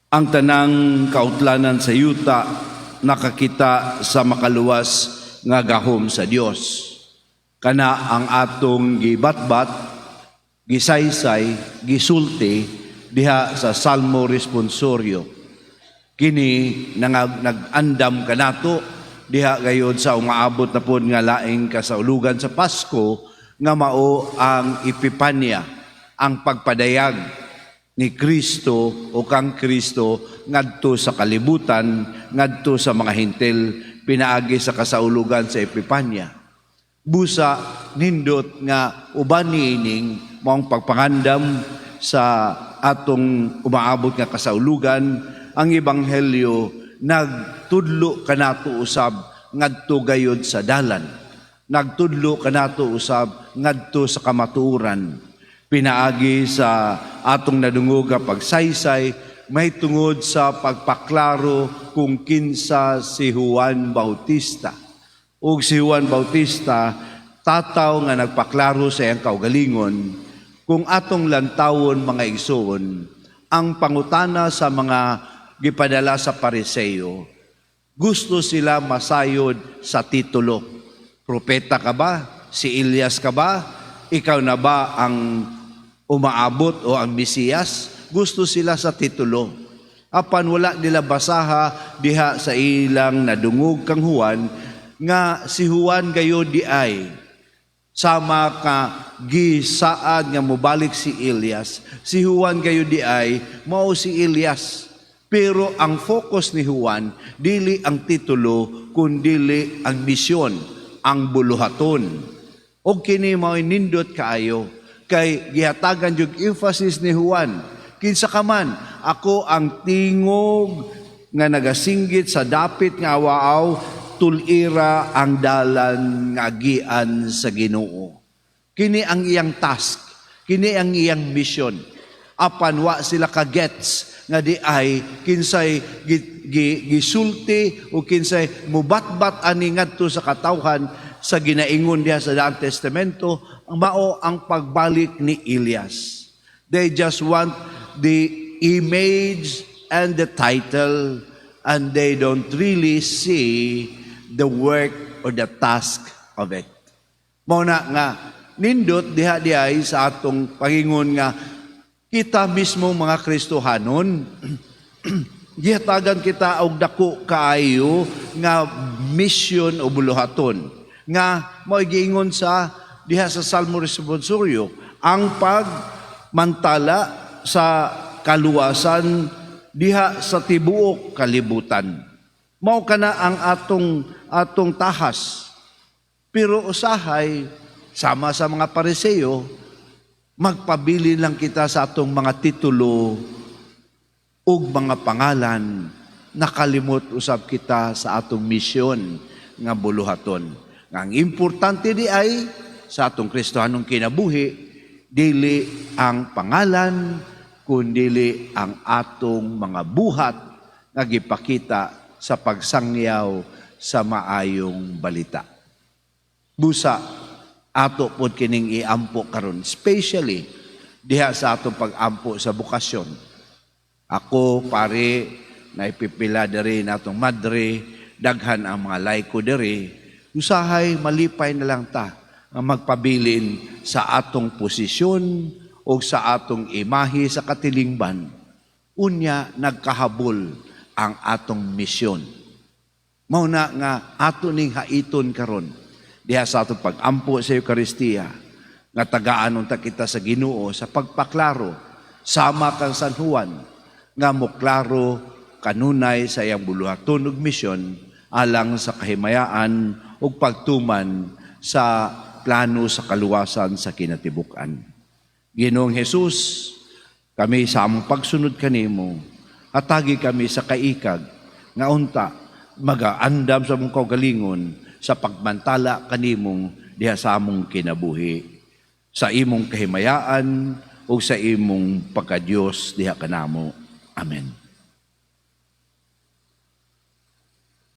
Ang tanang kautlanan sa yuta nakakita sa makaluwas nga gahom sa Dios. Kana ang atong gibatbat, gisaysay, gisulti diha sa Salmo Responsorio. Kini nag-andam kanato diha gayud sa umaabot na pud nga laing kasaulugan sa Pasko nga mao ang Epipanya, ang pagpadayag ni Kristo o kang Kristo ngadto sa kalibutan, ngadto sa mga hintil, pinaagi sa kasaulugan sa Epipanya. Busa nindot nga uban niining maong pagpangandam sa atong umaabot nga kasaulugan, ang ebanghelyo nagtudlo kanato usab ngadto gayud sa dalan. Nagtudlo kanato usab ngadto sa kamatuoran. Pinaagi sa atong nadungog nga pagsaysay, may tungod sa pagpaklaro kung kinsa si Juan Bautista. Ug si Juan Bautista, tataw nga nagpaklaro sa iyang kaugalingon, kung atong lantawon mga igsoon, ang pangutana sa mga gipadala sa Pariseo, gusto sila masayod sa titulo. Propeta ka ba? Si Elias ka ba? Ikaw na ba ang umaabot o ang Mesiyas? Gusto sila sa titulo. Apan wala nila basaha diha sa ilang nadungog kang Juan nga si Juan gayo di ay sama ka gisaad nga mobalik si Elias. Si Juan gayo di ay mao si Elias. Pero ang focus ni Juan dili ang titulo kundi ang misyon, ang buluhaton. O kini mao'y nindot kaayo, kay gihatagan yung emphasis ni Juan. Kinsa ka man, ako ang tingog nga nagasinggit sa dapit nga waaw, tulira ang dalan nga agian sa Ginoo. Kini ang iyang task, kini ang iyang mission. Apan wa sila ka-gets nga di ay kinsay gisulti o kinsay mubatbat ani ngadto sa katawhan sa ginaingon diha sa Daang Testamento, ang mao ang pagbalik ni Elias. They just want the image and the title, and they don't really see the work or the task of it. Mao na nga nindot diha diay sa atong pangingon nga kita mismo mga Kristohanon gihatagan kita og dako kaayo nga mission o buluhaton nga mao giingon sa diha sa Salmo Responsorio, ang pagmantala sa kaluwasan diha sa tibuok kalibutan. Mao kana ang atong tahas. Pero usahay sama sa mga Pariseo, magpabili lang kita sa atong mga titulo ug mga pangalan, nakalimot usab kita sa atong misyon nga buluhaton. Ang importante di ay sa atong Kristohanong kinabuhi, dili ang pangalan, kundi ang atong mga buhat nga gipakita sa pagsangyaw sa maayong balita. Busa, ato pod kining iampo karon, especially diha sa atong pag-ampo sa bukasyon. Ako, pare, naipipila diri natong madre, daghan ang mga laiko diri, usahay malipay na lang ta ang magpabilin sa atong posisyon o sa atong imahe sa katilingban. Unya nagkahabol ang atong misyon. Mao na nga ato ning haiton karon diha sa atong pag-ampo sa Eucharistia, nga tagaan unta kita sa Ginoo sa pagpaklaro sama kang San Juan nga moklaro kanunay sa iyang buluhaton ug misyon alang sa kahimayaan ug pagtuman sa plano sa kaluwasan sa kinatibuk-an. Ginoong Hesus, kami sa among pagsunod kanimo, atagi kami sa kaikag nga unta magaandam sa among kaugalingon sa pagmantala kanimong diha sa among kinabuhi, sa imong kahimayaan o sa imong pagka-Dios diha kanamo. Amen.